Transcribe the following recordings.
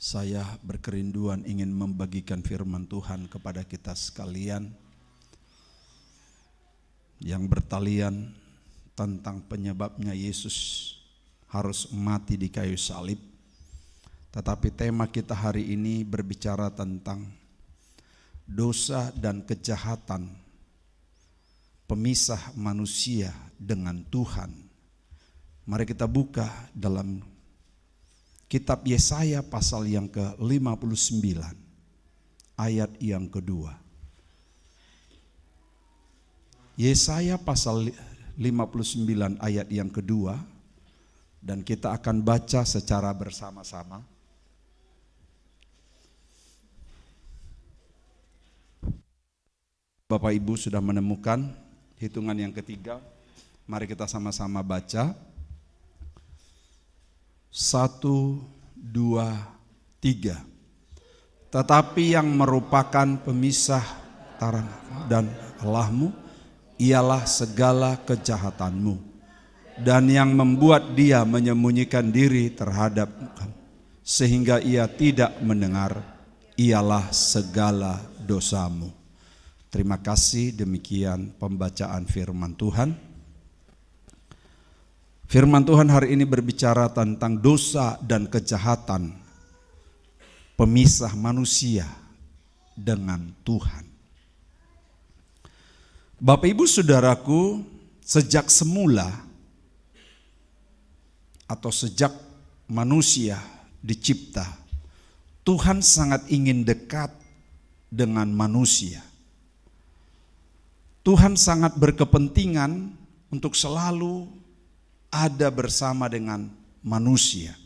Saya berkerinduan ingin membagikan firman Tuhan kepada kita sekalian yang bertalian tentang penyebabnya Yesus harus mati di kayu salib. Tetapi tema kita hari ini berbicara tentang dosa dan kejahatan pemisah manusia dengan Tuhan. Mari kita buka dalam Kitab Yesaya pasal yang ke-59 ayat yang kedua. Yesaya pasal 59 ayat yang kedua, dan kita akan baca secara bersama-sama. Bapak Ibu sudah menemukan hitungan yang ketiga, mari kita sama-sama baca. 1, 2, 3. Tetapi yang merupakan pemisah antara dan Allahmu ialah segala kejahatanmu, dan yang membuat dia menyembunyikan diri terhadap kamu sehingga ia tidak mendengar ialah segala dosamu. Terima kasih, demikian pembacaan firman Tuhan. Firman Tuhan hari ini berbicara tentang dosa dan kejahatan pemisah manusia dengan Tuhan. Bapak Ibu Saudaraku, sejak semula atau sejak manusia dicipta, Tuhan sangat ingin dekat dengan manusia. Tuhan sangat berkepentingan untuk selalu ada bersama dengan manusia.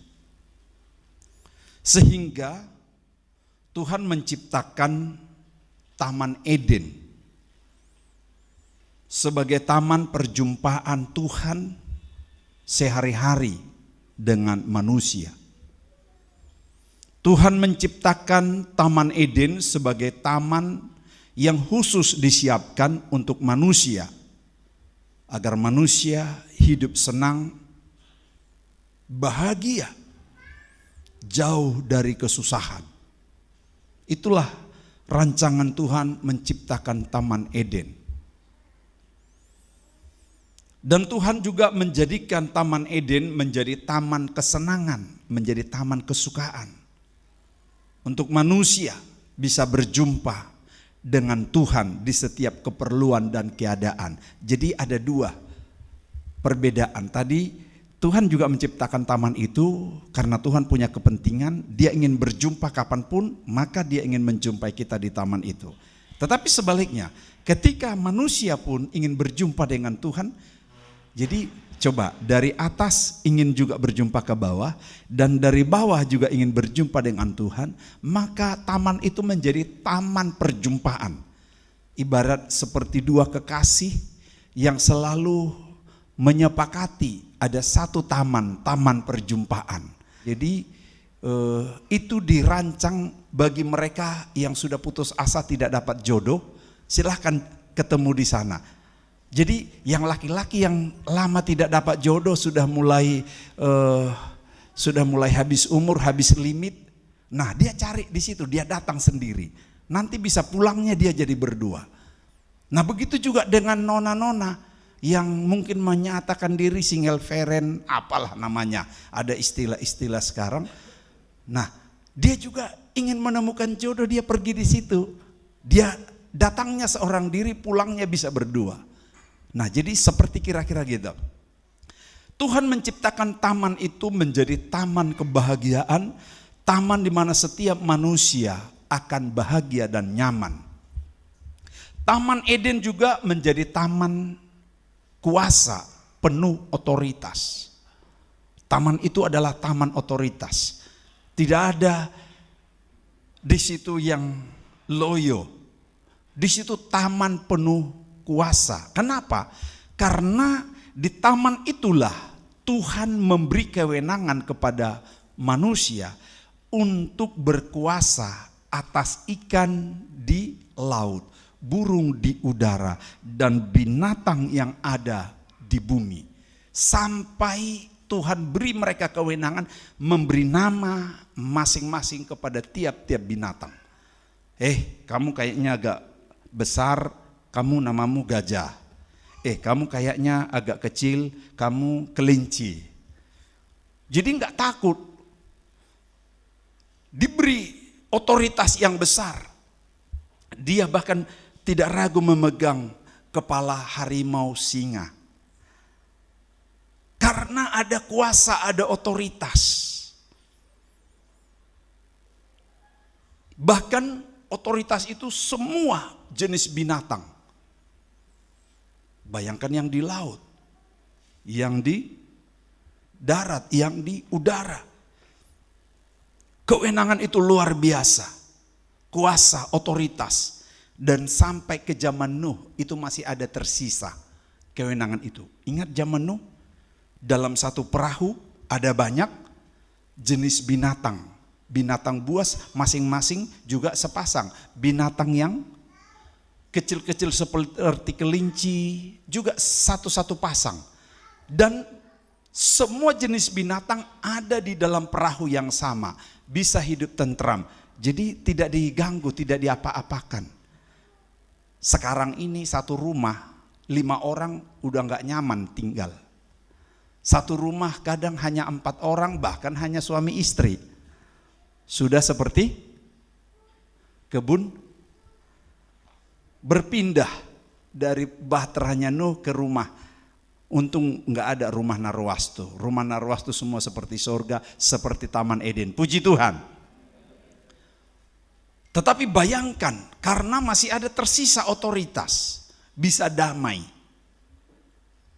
Sehingga Tuhan menciptakan Taman Eden sebagai taman perjumpaan Tuhan sehari-hari dengan manusia. Tuhan menciptakan Taman Eden sebagai taman yang khusus disiapkan untuk manusia, agar manusia hidup senang, bahagia, jauh dari kesusahan. Itulah rancangan Tuhan menciptakan Taman Eden. Dan Tuhan juga menjadikan Taman Eden menjadi taman kesenangan, menjadi taman kesukaan. Untuk manusia bisa berjumpa dengan Tuhan di setiap keperluan dan keadaan. Jadi ada dua perbedaan. Tadi Tuhan juga menciptakan taman itu karena Tuhan punya kepentingan, dia ingin berjumpa kapanpun, maka dia ingin menjumpai kita di taman itu. Tetapi sebaliknya, ketika manusia pun ingin berjumpa dengan Tuhan, jadi coba dari atas ingin juga berjumpa ke bawah, dan dari bawah juga ingin berjumpa dengan Tuhan, maka taman itu menjadi taman perjumpaan. Ibarat seperti dua kekasih yang selalu menyepakati ada satu taman perjumpaan. Jadi itu dirancang bagi mereka yang sudah putus asa tidak dapat jodoh, silahkan ketemu di sana. Jadi yang laki-laki yang lama tidak dapat jodoh sudah mulai habis umur, habis limit. Nah, dia cari di situ, dia datang sendiri. Nanti bisa pulangnya dia jadi berdua. Nah, begitu juga dengan nona-nona yang mungkin menyatakan diri single parent, apalah namanya. Ada istilah-istilah sekarang. Nah, dia juga ingin menemukan jodoh, dia pergi di situ. Dia datangnya seorang diri, pulangnya bisa berdua. Nah, jadi seperti kira-kira gitu. Tuhan menciptakan taman itu menjadi taman kebahagiaan, taman di mana setiap manusia akan bahagia dan nyaman. Taman Eden juga menjadi taman kuasa, penuh otoritas. Taman itu adalah taman otoritas. Tidak ada di situ yang loyo. Di situ taman penuh kuasa. Kenapa? Karena di taman itulah Tuhan memberi kewenangan kepada manusia untuk berkuasa atas ikan di laut, burung di udara, dan binatang yang ada di bumi. Sampai Tuhan beri mereka kewenangan memberi nama masing-masing kepada tiap-tiap binatang. Kamu kayaknya agak besar, kamu namamu gajah. Kamu kayaknya agak kecil, kamu kelinci. Jadi enggak takut. Diberi otoritas yang besar. Dia bahkan tidak ragu memegang kepala harimau singa. Karena ada kuasa, ada otoritas. Bahkan otoritas itu semua jenis binatang. Bayangkan yang di laut, yang di darat, yang di udara. Kewenangan itu luar biasa. Kuasa, otoritas. Dan sampai ke zaman Nuh itu masih ada tersisa kewenangan itu. Ingat zaman Nuh? Dalam satu perahu ada banyak jenis binatang. Binatang buas masing-masing juga sepasang. Binatang yang kecil-kecil seperti kelinci juga satu-satu pasang. Dan semua jenis binatang ada di dalam perahu yang sama. Bisa hidup tentram. Jadi tidak diganggu, tidak diapa-apakan. Sekarang ini satu rumah 5 orang udah gak nyaman tinggal. Satu rumah kadang hanya 4 orang, bahkan hanya suami istri. Sudah seperti kebun berpindah dari bahteranya Nuh ke rumah. Untung nggak ada rumah Narwastu. Rumah Narwastu semua seperti surga, seperti Taman Eden. Puji Tuhan. Tetapi bayangkan, karena masih ada tersisa otoritas, bisa damai.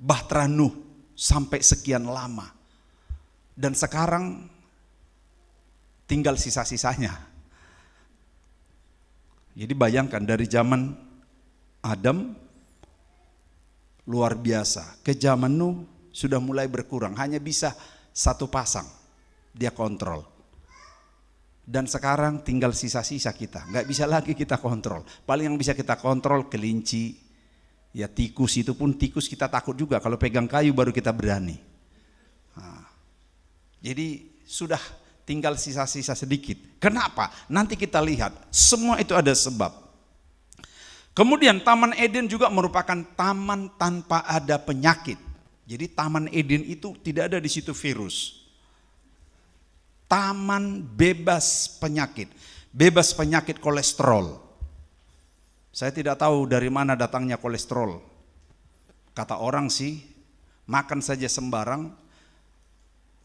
Bahtera Nuh sampai sekian lama. Dan sekarang tinggal sisa-sisanya. Jadi bayangkan dari zaman Adam luar biasa. Ke zaman Nuh sudah mulai berkurang. Hanya bisa satu pasang. Dia kontrol. Dan sekarang tinggal sisa-sisa kita. Nggak bisa lagi kita kontrol. Paling yang bisa kita kontrol kelinci. Ya tikus, itu pun tikus kita takut juga. Kalau pegang kayu baru kita berani. Jadi sudah tinggal sisa-sisa sedikit. Kenapa? Nanti kita lihat. Semua itu ada sebab. Kemudian Taman Eden juga merupakan taman tanpa ada penyakit. Jadi Taman Eden itu tidak ada di situ virus. Taman bebas penyakit. Bebas penyakit kolesterol. Saya tidak tahu dari mana datangnya kolesterol. Kata orang sih, makan saja sembarang,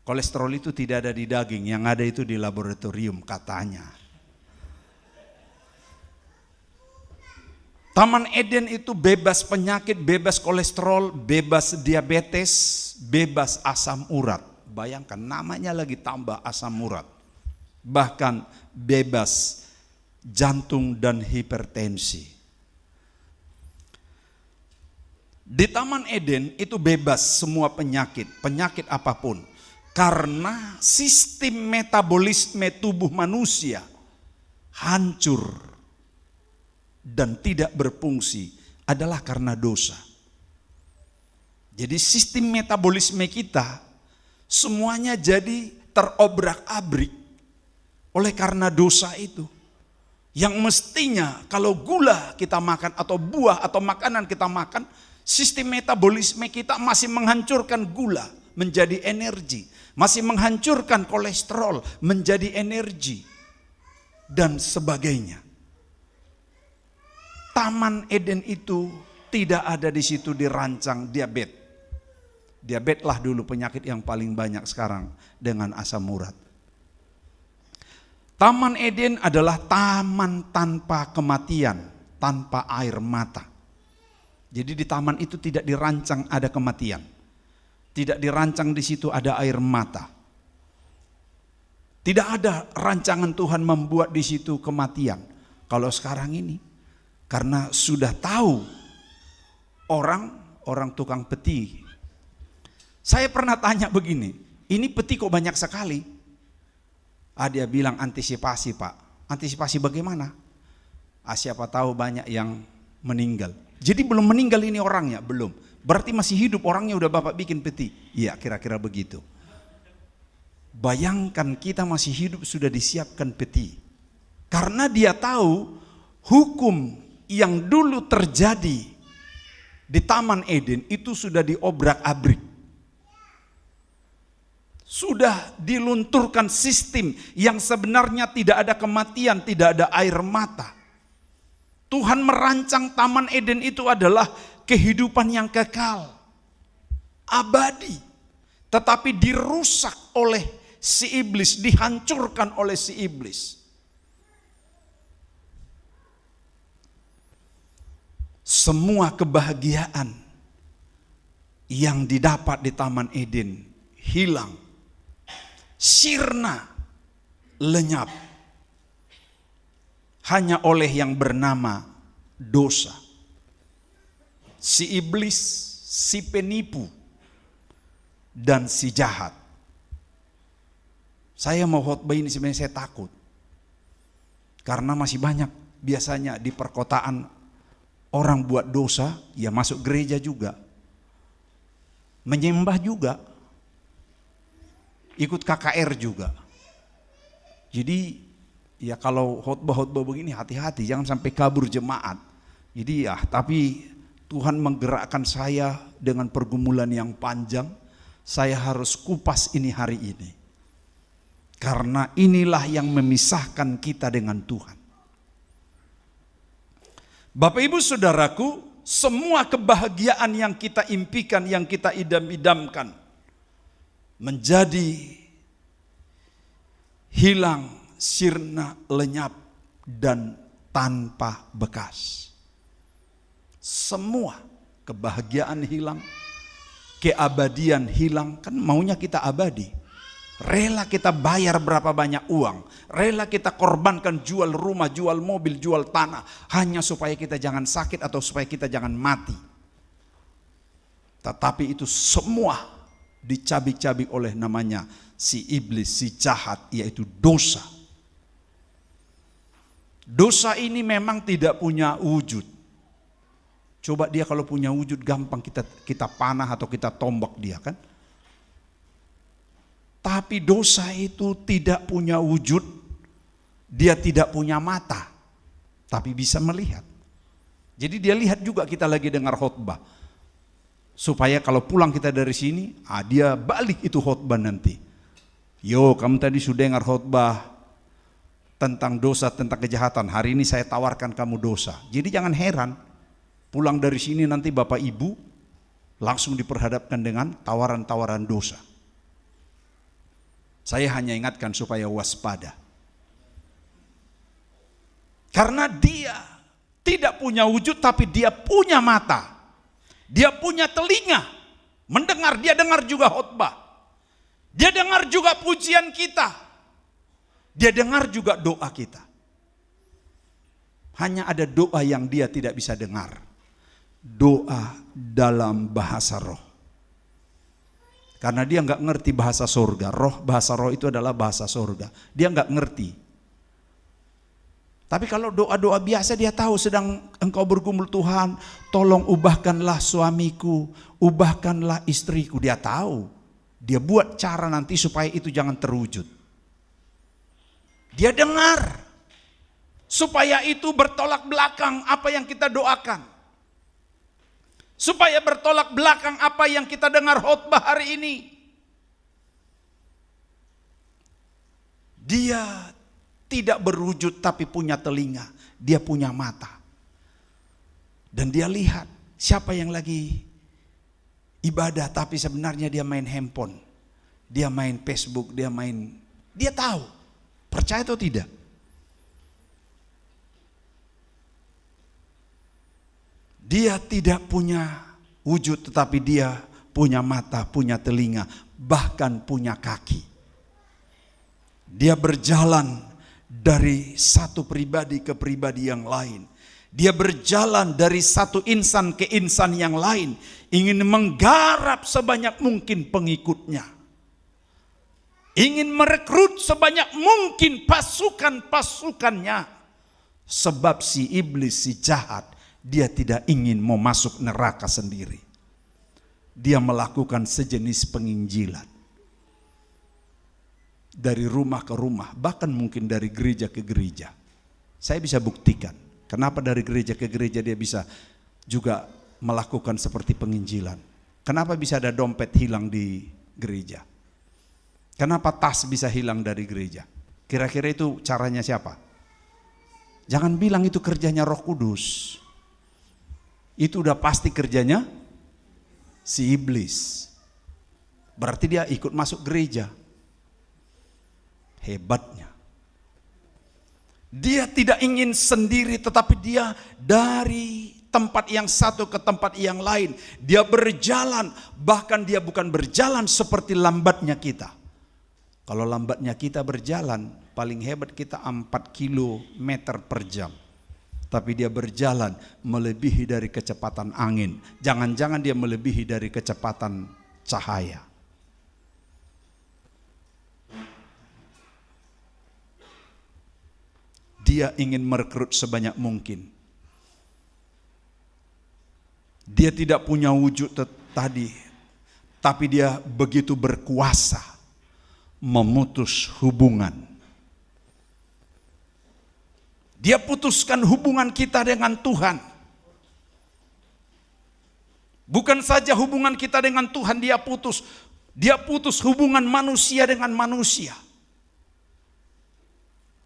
kolesterol itu tidak ada di daging, yang ada itu di laboratorium katanya. Taman Eden itu bebas penyakit, bebas kolesterol, bebas diabetes, bebas asam urat. Bayangkan namanya lagi tambah asam urat. Bahkan bebas jantung dan hipertensi. Di Taman Eden itu bebas semua penyakit, penyakit apapun. Karena sistem metabolisme tubuh manusia hancur dan tidak berfungsi adalah karena dosa. Jadi sistem metabolisme kita semuanya jadi terobrak-abrik oleh karena dosa itu. Yang mestinya kalau gula kita makan atau buah atau makanan kita makan, sistem metabolisme kita masih menghancurkan gula menjadi energi, masih menghancurkan kolesterol menjadi energi dan sebagainya. Taman Eden itu tidak ada di situ dirancang diabetes. Diabeteslah dulu penyakit yang paling banyak sekarang dengan asam urat. Taman Eden adalah taman tanpa kematian, tanpa air mata. Jadi di taman itu tidak dirancang ada kematian. Tidak dirancang di situ ada air mata. Tidak ada rancangan Tuhan membuat di situ kematian. Kalau sekarang ini, karena sudah tahu orang tukang peti. Saya pernah tanya begini, ini peti kok banyak sekali? Dia bilang antisipasi Pak. Antisipasi bagaimana? Siapa tahu banyak yang meninggal. Jadi belum meninggal ini orangnya, belum. Berarti masih hidup orangnya udah Bapak bikin peti. Iya kira-kira begitu. Bayangkan kita masih hidup sudah disiapkan peti. Karena dia tahu hukum yang dulu terjadi di Taman Eden itu sudah diobrak-abrik. Sudah dilunturkan sistem yang sebenarnya tidak ada kematian, tidak ada air mata. Tuhan merancang Taman Eden itu adalah kehidupan yang kekal, abadi. Tetapi dirusak oleh si iblis, dihancurkan oleh si iblis. Semua kebahagiaan yang didapat di Taman Eden hilang. Sirna, lenyap, hanya oleh yang bernama dosa. Si iblis, si penipu, dan si jahat. Saya mau khotbah ini sebenarnya saya takut. Karena masih banyak biasanya di perkotaan orang buat dosa, ya masuk gereja juga. Menyembah juga. Ikut KKR juga. Jadi ya kalau khotbah-khotbah begini hati-hati, jangan sampai kabur jemaat. Jadi ya, tapi Tuhan menggerakkan saya dengan pergumulan yang panjang. Saya harus kupas ini hari ini. Karena inilah yang memisahkan kita dengan Tuhan. Bapak Ibu Saudaraku, semua kebahagiaan yang kita impikan, yang kita idam-idamkan, menjadi hilang, sirna, lenyap, dan tanpa bekas. Semua kebahagiaan hilang, keabadian hilang. Kan maunya kita abadi. Rela kita bayar berapa banyak uang, rela kita korbankan jual rumah, jual mobil, jual tanah, hanya supaya kita jangan sakit atau supaya kita jangan mati. Tetapi itu semua dicabik-cabik oleh namanya si iblis, si jahat, yaitu dosa. Dosa ini memang tidak punya wujud. Coba dia kalau punya wujud gampang kita panah atau kita tombak dia kan. Tapi dosa itu tidak punya wujud, dia tidak punya mata, tapi bisa melihat. Jadi dia lihat juga kita lagi dengar khotbah. Supaya kalau pulang kita dari sini, dia balik itu khotbah nanti. Yo, kamu tadi sudah dengar khotbah tentang dosa, tentang kejahatan. Hari ini saya tawarkan kamu dosa. Jadi jangan heran, pulang dari sini nanti Bapak Ibu langsung diperhadapkan dengan tawaran-tawaran dosa. Saya hanya ingatkan supaya waspada. Karena dia tidak punya wujud tapi dia punya mata. Dia punya telinga, mendengar, dia dengar juga khotbah. Dia dengar juga pujian kita. Dia dengar juga doa kita. Hanya ada doa yang dia tidak bisa dengar. Doa dalam bahasa roh. Karena dia nggak ngerti bahasa surga. Bahasa roh itu adalah bahasa surga. Dia nggak ngerti. Tapi kalau doa-doa biasa dia tahu sedang engkau bergumul Tuhan, tolong ubahkanlah suamiku, ubahkanlah istriku. Dia tahu. Dia buat cara nanti supaya itu jangan terwujud. Dia dengar. Supaya itu bertolak belakang apa yang kita doakan. Supaya bertolak belakang apa yang kita dengar khotbah hari ini. Dia tidak berwujud tapi punya telinga, dia punya mata. Dan dia lihat siapa yang lagi ibadah tapi sebenarnya dia main handphone. Dia main Facebook, dia tahu. Percaya atau tidak? Dia tidak punya wujud tetapi dia punya mata, punya telinga, bahkan punya kaki. Dia berjalan dari satu pribadi ke pribadi yang lain. Dia berjalan dari satu insan ke insan yang lain, ingin menggarap sebanyak mungkin pengikutnya. Ingin merekrut sebanyak mungkin pasukan-pasukannya. Sebab si iblis, si jahat, dia tidak ingin mau masuk neraka sendiri. Dia melakukan sejenis penginjilan. dari rumah ke rumah, bahkan mungkin dari gereja ke gereja. Saya bisa buktikan kenapa dari gereja ke gereja dia bisa juga melakukan seperti penginjilan. Kenapa bisa ada dompet hilang di gereja? Kenapa tas bisa hilang dari gereja? Kira-kira itu caranya siapa? Jangan bilang itu kerjanya Roh Kudus. Itu udah pasti kerjanya si iblis. Berarti dia ikut masuk gereja. Hebatnya. Dia tidak ingin sendiri, tetapi dia dari tempat yang satu ke tempat yang lain. Dia berjalan, bahkan dia bukan berjalan seperti lambatnya kita. Kalau lambatnya kita berjalan, paling hebat kita 4 kilometer per jam. Tapi dia berjalan melebihi dari kecepatan angin. Jangan-jangan dia melebihi dari kecepatan cahaya. Dia ingin merekrut sebanyak mungkin. Dia tidak punya wujud tadi, tapi dia begitu berkuasa memutus hubungan. Dia putuskan hubungan kita dengan Tuhan. Bukan saja hubungan kita dengan Tuhan dia putus. Dia putus hubungan manusia dengan manusia.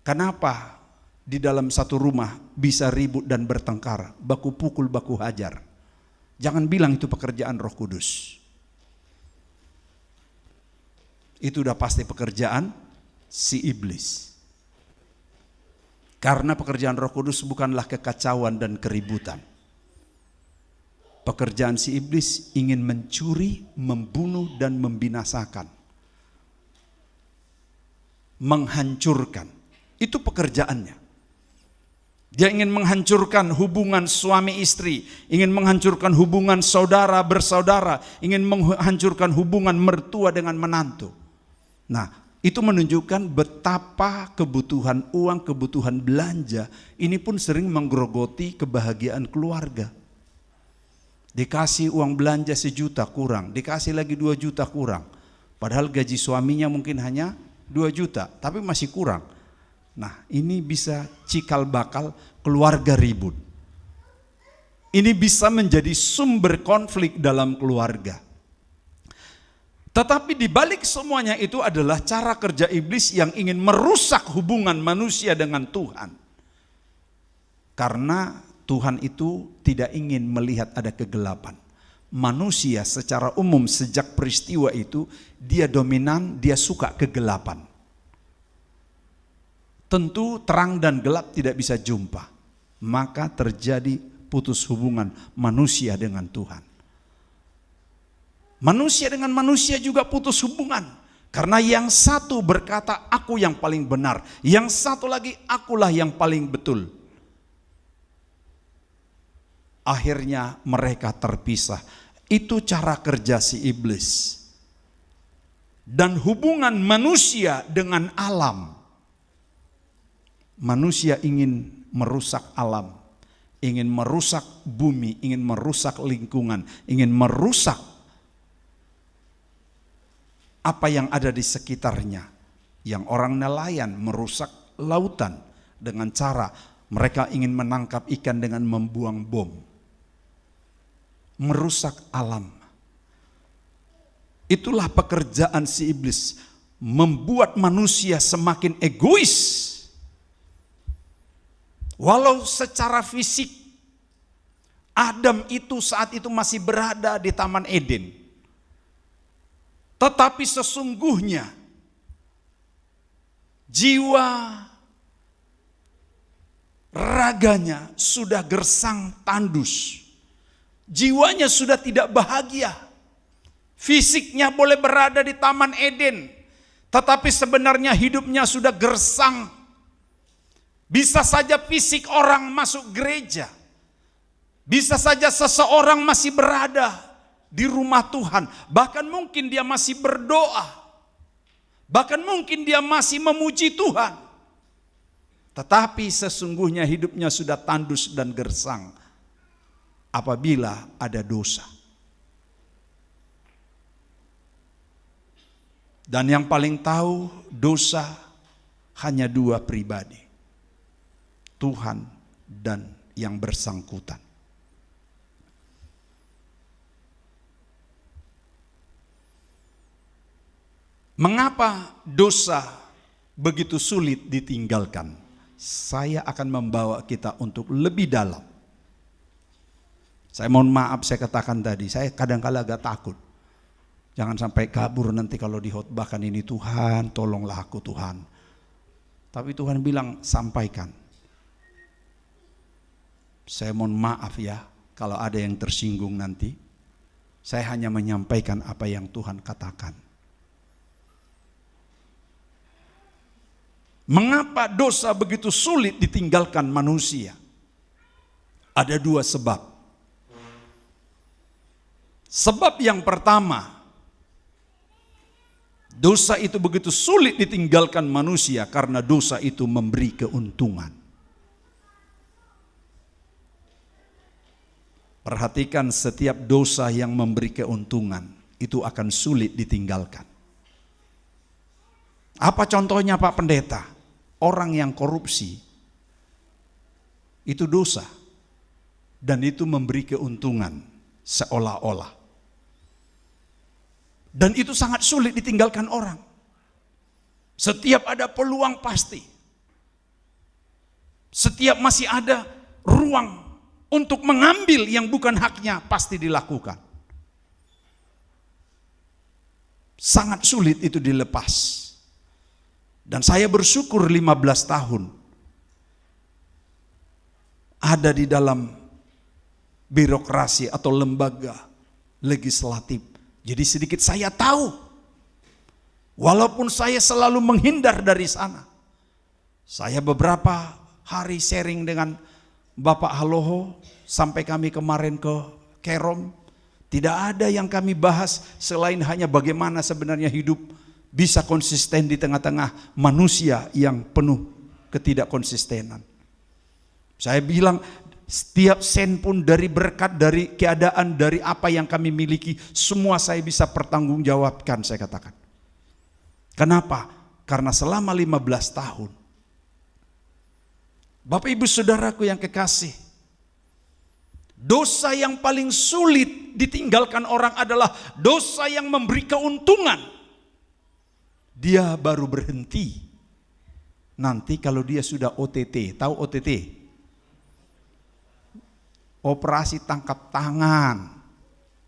Kenapa di dalam satu rumah bisa ribut dan bertengkar, baku pukul, baku hajar? Jangan bilang itu pekerjaan Roh Kudus. Itu udah pasti pekerjaan si iblis. Karena pekerjaan Roh Kudus bukanlah kekacauan dan keributan. Pekerjaan si iblis ingin mencuri, membunuh dan membinasakan. Menghancurkan. Itu pekerjaannya. Dia ingin menghancurkan hubungan suami istri, ingin menghancurkan hubungan saudara bersaudara, ingin menghancurkan hubungan mertua dengan menantu. Nah, itu menunjukkan betapa kebutuhan uang, kebutuhan belanja ini pun sering menggerogoti kebahagiaan keluarga. Dikasih uang belanja 1 juta kurang, dikasih lagi 2 juta kurang. Padahal gaji suaminya mungkin hanya 2 juta, tapi masih kurang. Nah, ini bisa cikal bakal keluarga ribut. Ini bisa menjadi sumber konflik dalam keluarga. Tetapi di balik semuanya itu adalah cara kerja iblis yang ingin merusak hubungan manusia dengan Tuhan. Karena Tuhan itu tidak ingin melihat ada kegelapan. Manusia secara umum sejak peristiwa itu dia dominan, dia suka kegelapan. Tentu terang dan gelap tidak bisa jumpa. Maka terjadi putus hubungan manusia dengan Tuhan. Manusia dengan manusia juga putus hubungan. Karena yang satu berkata aku yang paling benar. Yang satu lagi akulah yang paling betul. Akhirnya mereka terpisah. Itu cara kerja si iblis. Dan hubungan manusia dengan alam. Manusia ingin merusak alam. Ingin merusak bumi. Ingin merusak lingkungan. Ingin merusak apa yang ada di sekitarnya. Yang orang nelayan merusak lautan dengan cara mereka ingin menangkap ikan dengan membuang bom. Merusak alam. Itulah pekerjaan si iblis, membuat manusia semakin egois. Walau secara fisik Adam itu saat itu masih berada di Taman Eden. Tetapi sesungguhnya jiwa raganya sudah gersang tandus. Jiwanya sudah tidak bahagia. Fisiknya boleh berada di Taman Eden, tetapi sebenarnya hidupnya sudah gersang. Bisa saja fisik orang masuk gereja. Bisa saja seseorang masih berada di rumah Tuhan, bahkan mungkin dia masih berdoa, bahkan mungkin dia masih memuji Tuhan, tetapi sesungguhnya hidupnya sudah tandus dan gersang apabila ada dosa. Dan yang paling tahu dosa hanya dua pribadi, Tuhan dan yang bersangkutan. Mengapa dosa begitu sulit ditinggalkan? Saya akan membawa kita untuk lebih dalam. Saya mohon maaf, saya katakan tadi, saya kadang-kala agak takut. Jangan sampai kabur nanti kalau dihotbahkan ini, Tuhan tolonglah aku Tuhan. Tapi Tuhan bilang sampaikan. Saya mohon maaf ya kalau ada yang tersinggung nanti. Saya hanya menyampaikan apa yang Tuhan katakan. Mengapa dosa begitu sulit ditinggalkan manusia? Ada dua sebab. Sebab yang pertama, dosa itu begitu sulit ditinggalkan manusia karena dosa itu memberi keuntungan. Perhatikan, setiap dosa yang memberi keuntungan itu akan sulit ditinggalkan. Apa contohnya Pak Pendeta? Orang yang korupsi itu dosa dan itu memberi keuntungan seolah-olah. Dan itu sangat sulit ditinggalkan orang. Setiap ada peluang pasti. Setiap masih ada ruang untuk mengambil yang bukan haknya pasti dilakukan. Sangat sulit itu dilepas. Dan saya bersyukur 15 tahun ada di dalam birokrasi atau lembaga legislatif. Jadi sedikit saya tahu. Walaupun saya selalu menghindar dari sana. Saya beberapa hari sharing dengan Bapak Haloho sampai kami kemarin ke Kerom. Tidak ada yang kami bahas selain hanya bagaimana sebenarnya hidup bisa konsisten di tengah-tengah manusia yang penuh ketidakkonsistenan. Saya bilang setiap sen pun dari berkat, dari keadaan, dari apa yang kami miliki, semua saya bisa pertanggungjawabkan, saya katakan. Kenapa? Karena selama 15 tahun, Bapak Ibu Saudaraku yang kekasih, dosa yang paling sulit ditinggalkan orang adalah dosa yang memberi keuntungan. Dia baru berhenti nanti kalau dia sudah OTT. Tahu OTT? Operasi tangkap tangan.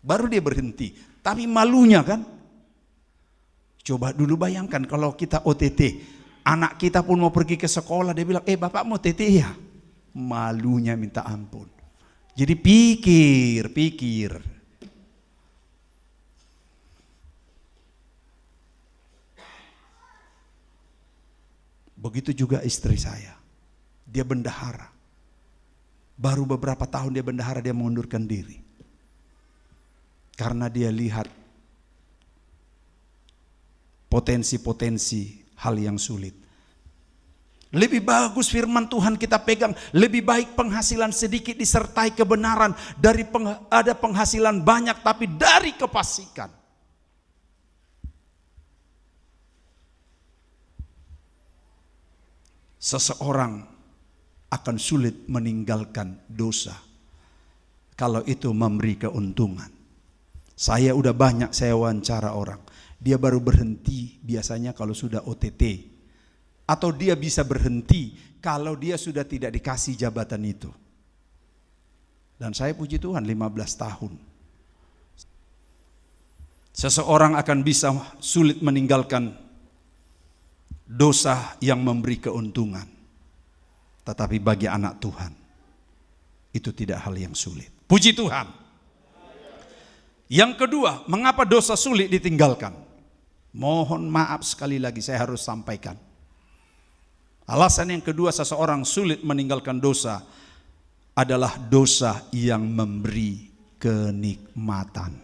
Baru dia berhenti. Tapi malunya kan? Coba dulu bayangkan kalau kita OTT. Anak kita pun mau pergi ke sekolah, dia bilang, bapak mau OTT ya? Malunya minta ampun. Jadi pikir. Begitu juga istri saya. Dia bendahara. Baru beberapa tahun dia bendahara, dia mengundurkan diri. Karena dia lihat potensi-potensi hal yang sulit. Lebih bagus firman Tuhan kita pegang. Lebih baik penghasilan sedikit disertai kebenaran dari ada penghasilan banyak tapi dari kefasikan. Seseorang akan sulit meninggalkan dosa kalau itu memberi keuntungan. Saya udah banyak saya wawancara orang, dia baru berhenti biasanya kalau sudah OTT, atau dia bisa berhenti kalau dia sudah tidak dikasih jabatan itu. Dan saya puji Tuhan 15 tahun. Seseorang akan bisa sulit meninggalkan dosa yang memberi keuntungan. Tetapi bagi anak Tuhan itu tidak hal yang sulit. Puji Tuhan. Yang kedua, mengapa dosa sulit ditinggalkan? Mohon maaf sekali lagi saya harus sampaikan. Alasan yang kedua seseorang sulit meninggalkan dosa adalah dosa yang memberi kenikmatan.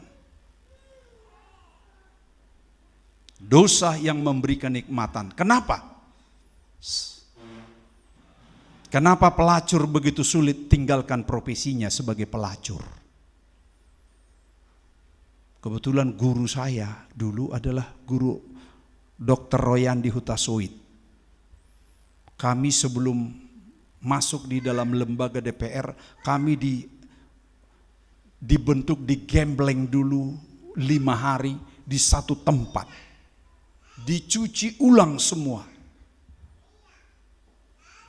Dosa yang memberi kenikmatan. Kenapa? Kenapa pelacur begitu sulit tinggalkan profesinya sebagai pelacur? Kebetulan guru saya dulu adalah guru Dr. Royandi Hutasoit. Kami sebelum masuk di dalam lembaga DPR, kami dibentuk di Gembleng dulu 5 hari di satu tempat. Dicuci ulang semua.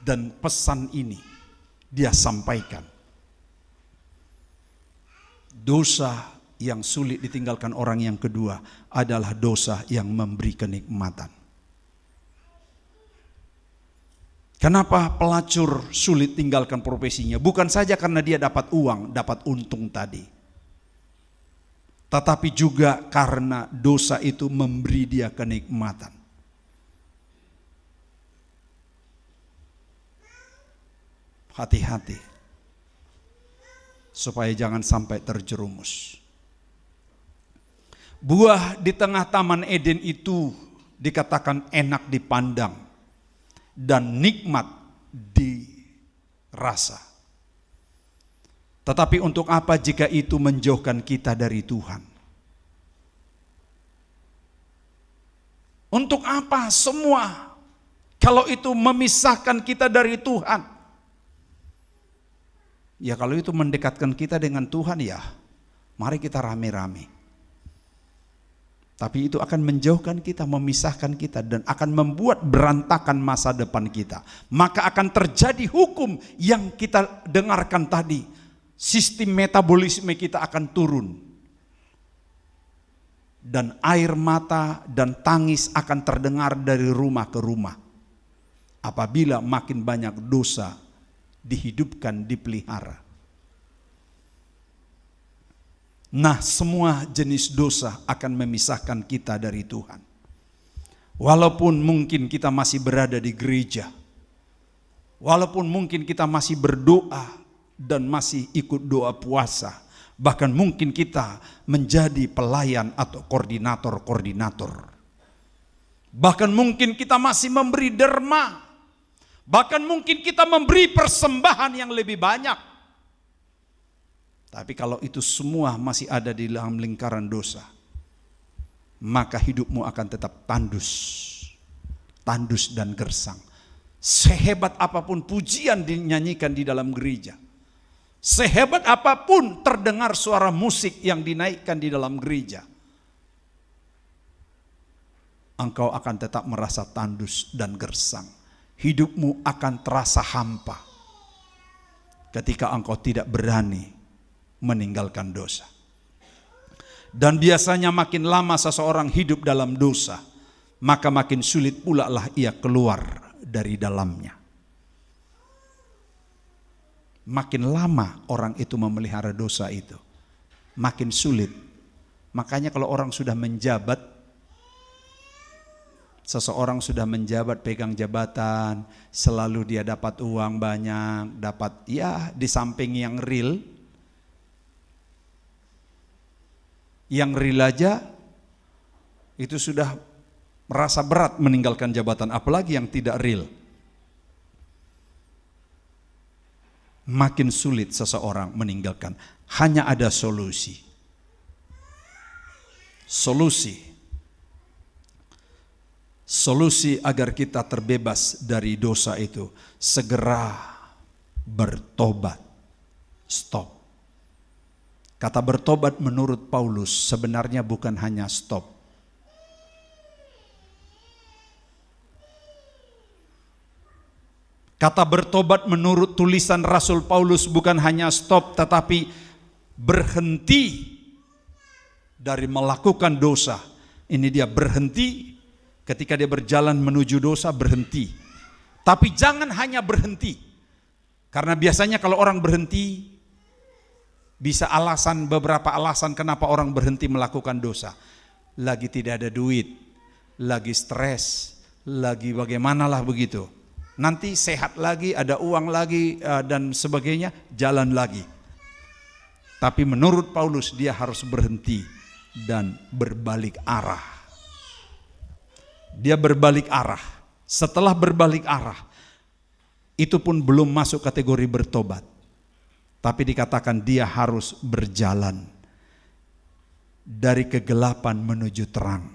Dan pesan ini dia sampaikan. Dosa yang sulit ditinggalkan orang yang kedua adalah dosa yang memberi kenikmatan. Kenapa pelacur sulit tinggalkan profesinya? Bukan saja karena dia dapat uang, dapat untung tadi. Tetapi juga karena dosa itu memberi dia kenikmatan. Hati-hati. Supaya jangan sampai terjerumus. Buah di tengah Taman Eden itu dikatakan enak dipandang dan nikmat dirasa. Tetapi untuk apa jika itu menjauhkan kita dari Tuhan? Untuk apa semua kalau itu memisahkan kita dari Tuhan? Ya kalau itu mendekatkan kita dengan Tuhan, ya mari kita rame-rame. Tapi itu akan menjauhkan kita, memisahkan kita, dan akan membuat berantakan masa depan kita. Maka akan terjadi hukum yang kita dengarkan tadi. Sistem metabolisme kita akan turun. Dan air mata dan tangis akan terdengar dari rumah ke rumah. Apabila makin banyak dosa dihidupkan, dipelihara. Nah, semua jenis dosa akan memisahkan kita dari Tuhan. Walaupun mungkin kita masih berada di gereja, walaupun mungkin kita masih berdoa dan masih ikut doa puasa, bahkan mungkin kita menjadi pelayan atau koordinator-koordinator, bahkan mungkin kita masih memberi derma, bahkan mungkin kita memberi persembahan yang lebih banyak. Tapi kalau itu semua masih ada di dalam lingkaran dosa, maka hidupmu akan tetap tandus dan gersang. Sehebat apapun pujian dinyanyikan di dalam gereja, sehebat apapun terdengar suara musik yang dinaikkan di dalam gereja, engkau akan tetap merasa tandus dan gersang. Hidupmu akan terasa hampa ketika engkau tidak berani meninggalkan dosa. Dan biasanya makin lama seseorang hidup dalam dosa, maka makin sulit pula lah ia keluar dari dalamnya. Makin lama orang itu memelihara dosa itu, makin sulit. Makanya kalau orang sudah menjabat, seseorang sudah menjabat, pegang jabatan, selalu dia dapat uang banyak, dapat ya di samping yang real aja itu sudah merasa berat meninggalkan jabatan, apalagi yang tidak real. Makin sulit seseorang meninggalkan. Hanya ada solusi. Solusi agar kita terbebas dari dosa itu, segera bertobat. Stop. Kata bertobat menurut Paulus sebenarnya bukan hanya stop. Kata bertobat menurut tulisan Rasul Paulus bukan hanya stop, tetapi berhenti dari melakukan dosa. Ini dia berhenti ketika dia berjalan menuju dosa, berhenti. Tapi jangan hanya berhenti. Karena biasanya kalau orang berhenti, bisa beberapa alasan kenapa orang berhenti melakukan dosa. Lagi tidak ada duit, lagi stres, lagi bagaimanalah begitu. Nanti sehat lagi, ada uang lagi dan sebagainya, jalan lagi. Tapi menurut Paulus dia harus berhenti dan berbalik arah. Dia berbalik arah. Setelah berbalik arah, itu pun belum masuk kategori bertobat. Tapi dikatakan dia harus berjalan dari kegelapan menuju terang,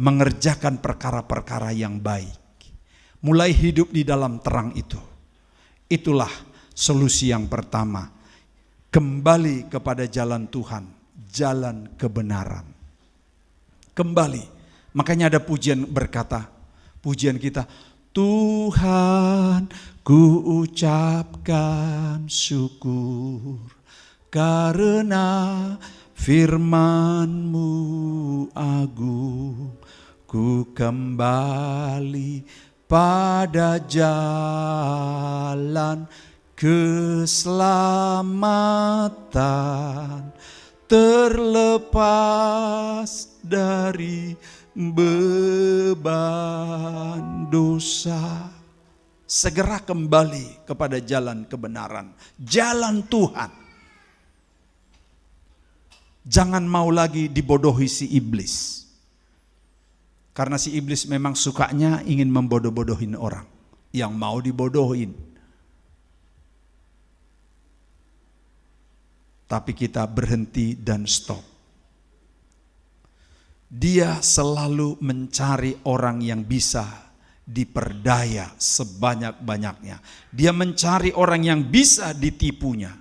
mengerjakan perkara-perkara yang baik. Mulai hidup di dalam terang itu. Itulah solusi yang pertama. Kembali kepada jalan Tuhan, jalan kebenaran. Kembali. Makanya ada pujian berkata, pujian kita, Tuhan, ku ucapkan syukur karena firman-Mu agung. Ku kembali pada jalan keselamatan, terlepas dari beban dosa. Segera kembali kepada jalan kebenaran, jalan Tuhan. Jangan mau lagi dibodohi si iblis. Karena si iblis memang sukanya ingin membodoh-bodohin orang yang mau dibodohin. Tapi kita berhenti dan stop. Dia selalu mencari orang yang bisa diperdaya sebanyak-banyaknya. Dia mencari orang yang bisa ditipunya.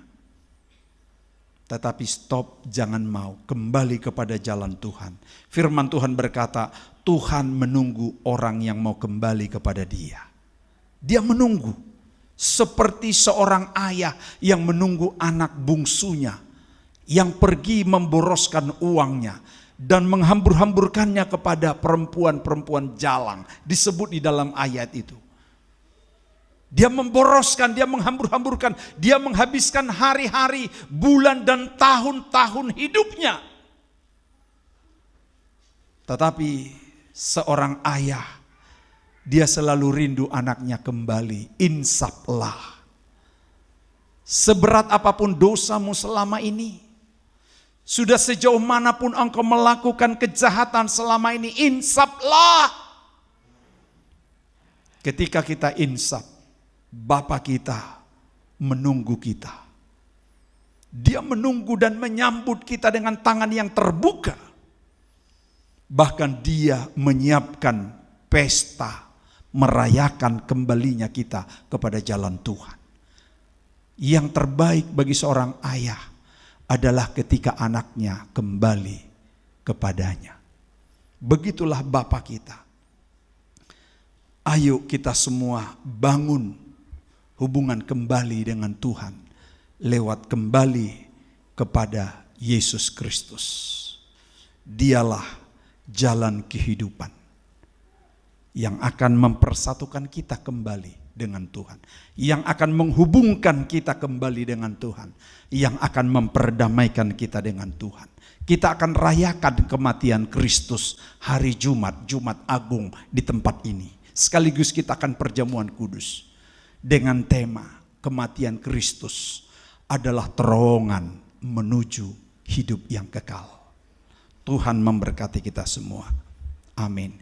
Tetapi stop, jangan mau. Kembali kepada jalan Tuhan. Firman Tuhan berkata, Tuhan menunggu orang yang mau kembali kepada Dia. Dia menunggu. Seperti seorang ayah yang menunggu anak bungsunya. Yang pergi memboroskan uangnya. Dan menghambur-hamburkannya kepada perempuan-perempuan jalang. Disebut di dalam ayat itu. Dia memboroskan, dia menghambur-hamburkan, dia menghabiskan hari-hari, bulan dan tahun-tahun hidupnya. Tetapi seorang ayah, dia selalu rindu anaknya kembali. Insaplah. Seberat apapun dosamu selama ini, sudah sejauh manapun engkau melakukan kejahatan selama ini, insaplah. Ketika kita insap, Bapa kita menunggu kita. Dia menunggu dan menyambut kita dengan tangan yang terbuka. Bahkan Dia menyiapkan pesta merayakan kembalinya kita kepada jalan Tuhan. Yang terbaik bagi seorang ayah adalah ketika anaknya kembali kepadanya. Begitulah Bapa kita. Ayo kita semua bangun hubungan kembali dengan Tuhan lewat kembali kepada Yesus Kristus. Dialah jalan kehidupan yang akan mempersatukan kita kembali dengan Tuhan, yang akan menghubungkan kita kembali dengan Tuhan, yang akan memperdamaikan kita dengan Tuhan. Kita akan rayakan kematian Kristus hari Jumat, Jumat Agung di tempat ini. Sekaligus kita akan perjamuan kudus dengan tema kematian Kristus adalah terowongan menuju hidup yang kekal. Tuhan memberkati kita semua. Amin.